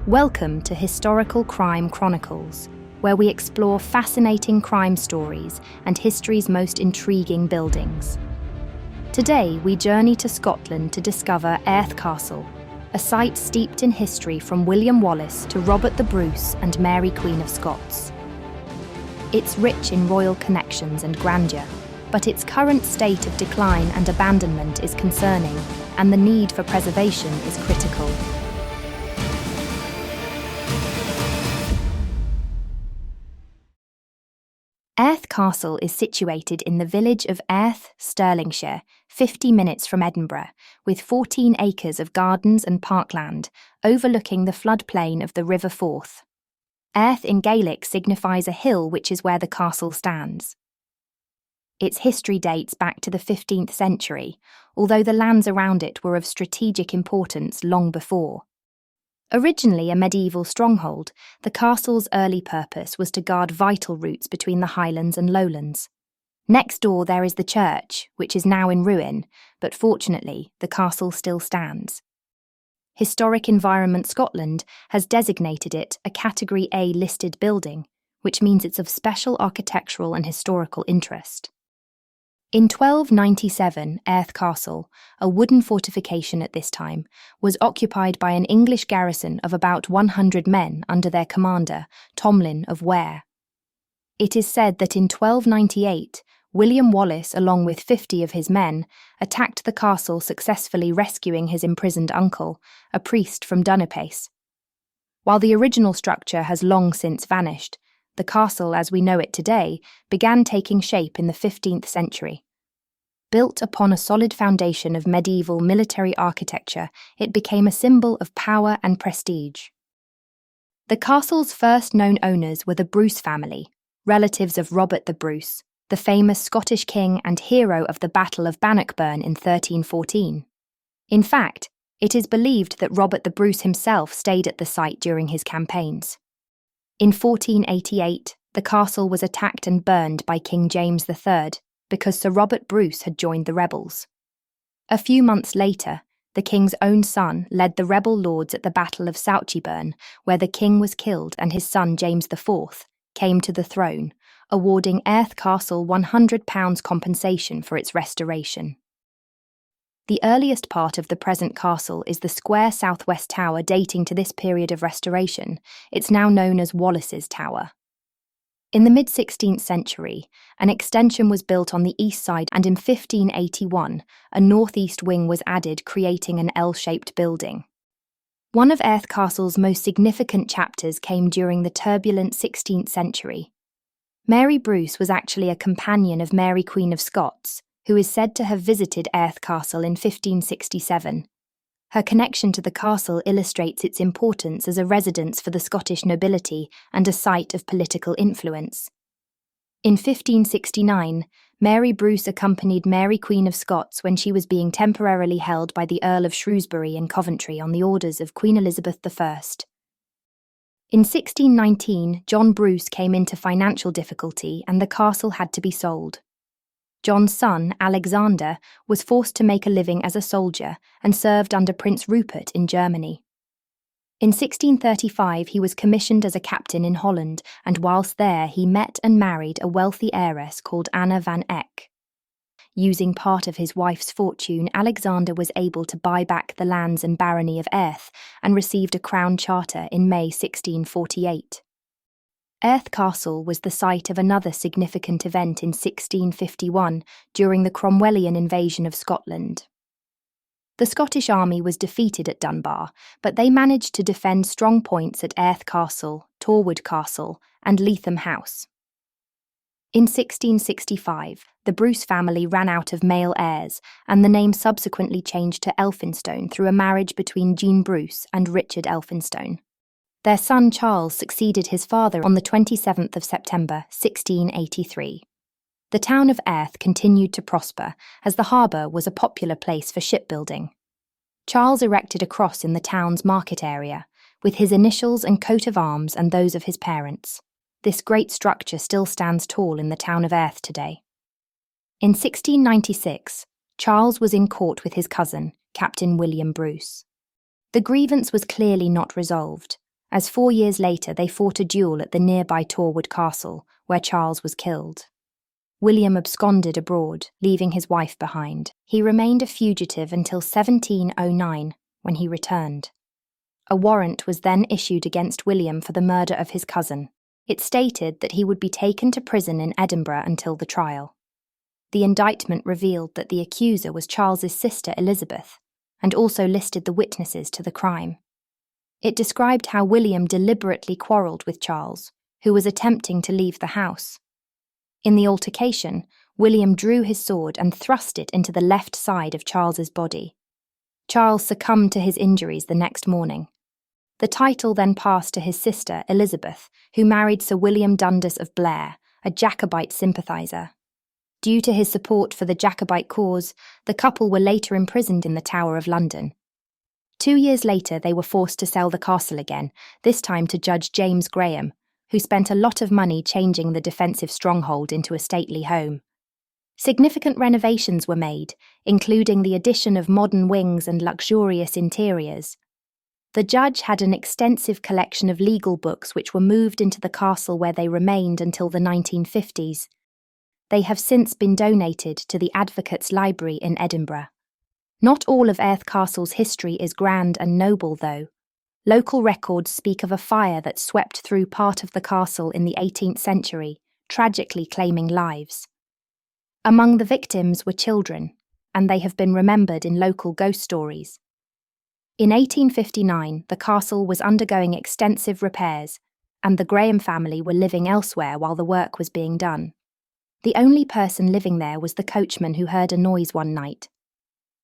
Welcome to Historical Crime Chronicles, where we explore fascinating crime stories and history's most intriguing buildings. Today, we journey to Scotland to discover Airth Castle, a site steeped in history from William Wallace to Robert the Bruce and Mary Queen of Scots. It's rich in royal connections and grandeur, but its current state of decline and abandonment is concerning, and the need for preservation is critical. Airth Castle is situated in the village of Airth, Stirlingshire, 50 minutes from Edinburgh, with 14 acres of gardens and parkland, overlooking the floodplain of the River Forth. Airth in Gaelic signifies a hill which is where the castle stands. Its history dates back to the 15th century, although the lands around it were of strategic importance long before. Originally a medieval stronghold, the castle's early purpose was to guard vital routes between the Highlands and Lowlands. Next door there is the church, which is now in ruin, but fortunately the castle still stands. Historic Environment Scotland has designated it a Category A listed building, which means it's of special architectural and historical interest. In 1297, Airth Castle, a wooden fortification at this time, was occupied by an English garrison of about 100 men under their commander, Tomlin of Ware. It is said that in 1298, William Wallace, along with 50 of his men, attacked the castle, successfully rescuing his imprisoned uncle, a priest from Dunipace. While the original structure has long since vanished, the castle as we know it today began taking shape in the 15th century. Built upon a solid foundation of medieval military architecture, it became a symbol of power and prestige. The castle's first known owners were the Bruce family, relatives of Robert the Bruce, the famous Scottish king and hero of the Battle of Bannockburn in 1314. In fact, it is believed that Robert the Bruce himself stayed at the site during his campaigns. In 1488, the castle was attacked and burned by King James III because Sir Robert Bruce had joined the rebels. A few months later, the king's own son led the rebel lords at the Battle of Souchiburn, where the king was killed and his son James IV came to the throne, awarding Airth Castle £100 compensation for its restoration. The earliest part of the present castle is the square southwest tower dating to this period of restoration. It's now known as Wallace's Tower. In the mid-16th century, an extension was built on the east side, and in 1581, a northeast wing was added, creating an L-shaped building. One of Airth Castle's most significant chapters came during the turbulent 16th century. Mary Bruce was actually a companion of Mary Queen of Scots, who is said to have visited Airth Castle in 1567. Her connection to the castle illustrates its importance as a residence for the Scottish nobility and a site of political influence. In 1569, Mary Bruce accompanied Mary Queen of Scots when she was being temporarily held by the Earl of Shrewsbury in Coventry on the orders of Queen Elizabeth I. In 1619, John Bruce came into financial difficulty and the castle had to be sold. John's son, Alexander, was forced to make a living as a soldier and served under Prince Rupert in Germany. In 1635, he was commissioned as a captain in Holland, and whilst there he met and married a wealthy heiress called Anna van Eyck. Using part of his wife's fortune, Alexander was able to buy back the lands and barony of Airth and received a crown charter in May 1648. Airth Castle was the site of another significant event in 1651 during the Cromwellian invasion of Scotland. The Scottish army was defeated at Dunbar, but they managed to defend strong points at Airth Castle, Torwood Castle, and Leatham House. In 1665, the Bruce family ran out of male heirs, and the name subsequently changed to Elphinstone through a marriage between Jean Bruce and Richard Elphinstone. Their son Charles succeeded his father on the 27th of September, 1683. The town of Airth continued to prosper, as the harbour was a popular place for shipbuilding. Charles erected a cross in the town's market area, with his initials and coat of arms and those of his parents. This great structure still stands tall in the town of Airth today. In 1696, Charles was in court with his cousin, Captain William Bruce. The grievance was clearly not resolved, as 4 years later they fought a duel at the nearby Torwood Castle, where Charles was killed. William absconded abroad, leaving his wife behind. He remained a fugitive until 1709, when he returned. A warrant was then issued against William for the murder of his cousin. It stated that he would be taken to prison in Edinburgh until the trial. The indictment revealed that the accuser was Charles's sister Elizabeth, and also listed the witnesses to the crime. It described how William deliberately quarrelled with Charles, who was attempting to leave the house. In the altercation, William drew his sword and thrust it into the left side of Charles's body. Charles succumbed to his injuries the next morning. The title then passed to his sister Elizabeth, who married Sir William Dundas of Blair, a Jacobite sympathiser. Due to his support for the Jacobite cause, the couple were later imprisoned in the Tower of London. 2 years later, they were forced to sell the castle again, this time to Judge James Graham, who spent a lot of money changing the defensive stronghold into a stately home. Significant renovations were made, including the addition of modern wings and luxurious interiors. The judge had an extensive collection of legal books which were moved into the castle where they remained until the 1950s. They have since been donated to the Advocates' Library in Edinburgh. Not all of Airth Castle's history is grand and noble, though. Local records speak of a fire that swept through part of the castle in the 18th century, tragically claiming lives. Among the victims were children, and they have been remembered in local ghost stories. In 1859, the castle was undergoing extensive repairs, and the Graham family were living elsewhere while the work was being done. The only person living there was the coachman who heard a noise one night.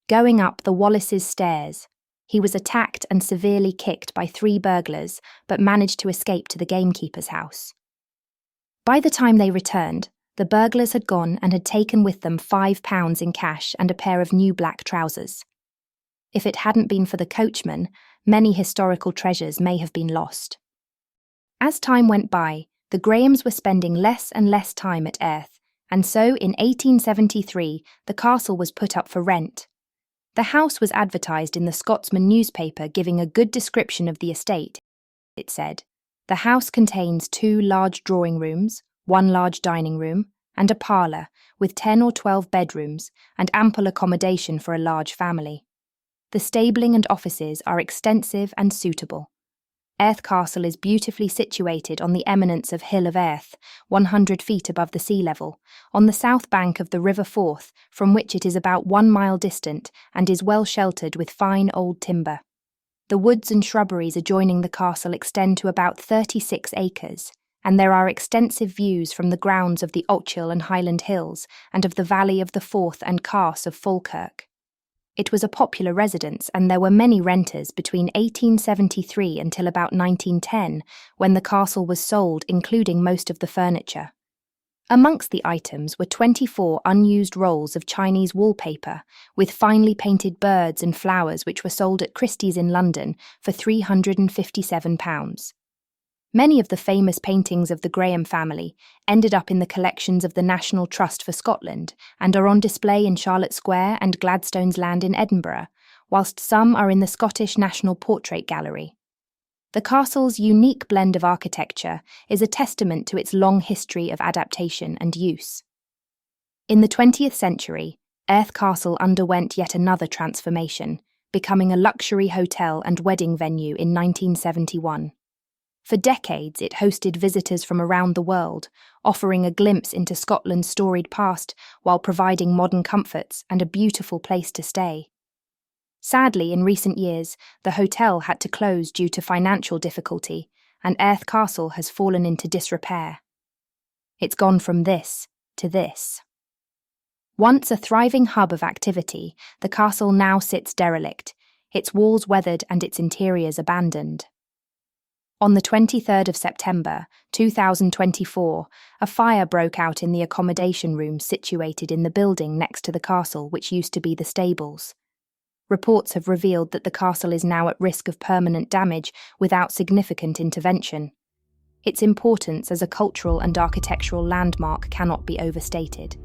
Going up the Wallaces' stairs, he was attacked and severely kicked by 3 burglars, but managed to escape to the gamekeeper's house. By the time they returned, the burglars had gone and had taken with them £5 in cash and a pair of new black trousers. If it hadn't been for the coachman, many historical treasures may have been lost. As time went by, the Grahams were spending less and less time at Airth, and so in 1873 the castle was put up for rent. The house was advertised in the Scotsman newspaper, giving a good description of the estate. It said, "The house contains 2 large drawing rooms, 1 large dining room, and a parlour, with 10 or 12 bedrooms, and ample accommodation for a large family. The stabling and offices are extensive and suitable. Airth Castle is beautifully situated on the eminence of Hill of Airth, 100 feet above the sea level, on the south bank of the River Forth, from which it is about 1 mile distant, and is well sheltered with fine old timber. The woods and shrubberies adjoining the castle extend to about 36 acres, and there are extensive views from the grounds of the Ochil and Highland Hills, and of the valley of the Forth and Carse of Falkirk. It was a popular residence, and there were many renters between 1873 until about 1910, when the castle was sold, including most of the furniture. Amongst the items were 24 unused rolls of Chinese wallpaper, with finely painted birds and flowers, which were sold at Christie's in London for £357. Many of the famous paintings of the Graham family ended up in the collections of the National Trust for Scotland and are on display in Charlotte Square and Gladstone's Land in Edinburgh, whilst some are in the Scottish National Portrait Gallery. The castle's unique blend of architecture is a testament to its long history of adaptation and use. In the 20th century, Airth Castle underwent yet another transformation, becoming a luxury hotel and wedding venue in 1971. For decades, it hosted visitors from around the world, offering a glimpse into Scotland's storied past while providing modern comforts and a beautiful place to stay. Sadly, in recent years, the hotel had to close due to financial difficulty, and Airth Castle has fallen into disrepair. It's gone from this to this. Once a thriving hub of activity, the castle now sits derelict, its walls weathered and its interiors abandoned. On the 23rd of September, 2024, a fire broke out in the accommodation room situated in the building next to the castle, which used to be the stables. Reports have revealed that the castle is now at risk of permanent damage without significant intervention. Its importance as a cultural and architectural landmark cannot be overstated.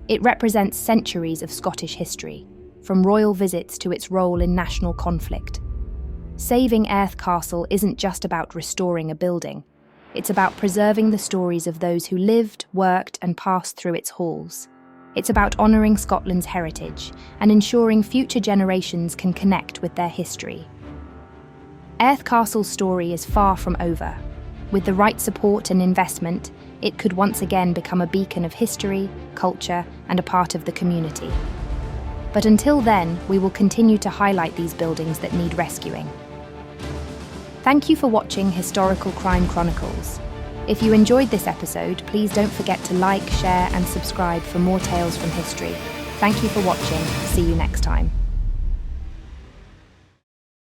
It represents centuries of Scottish history, from royal visits to its role in national conflict. Saving Airth Castle isn't just about restoring a building. It's about preserving the stories of those who lived, worked, and passed through its halls. It's about honouring Scotland's heritage and ensuring future generations can connect with their history. Airth Castle's story is far from over. With the right support and investment, it could once again become a beacon of history, culture, and a part of the community. But until then, we will continue to highlight these buildings that need rescuing. Thank you for watching Historical Crime Chronicles. If you enjoyed this episode, please don't forget to like, share, and subscribe for more tales from history. Thank you for watching. See you next time.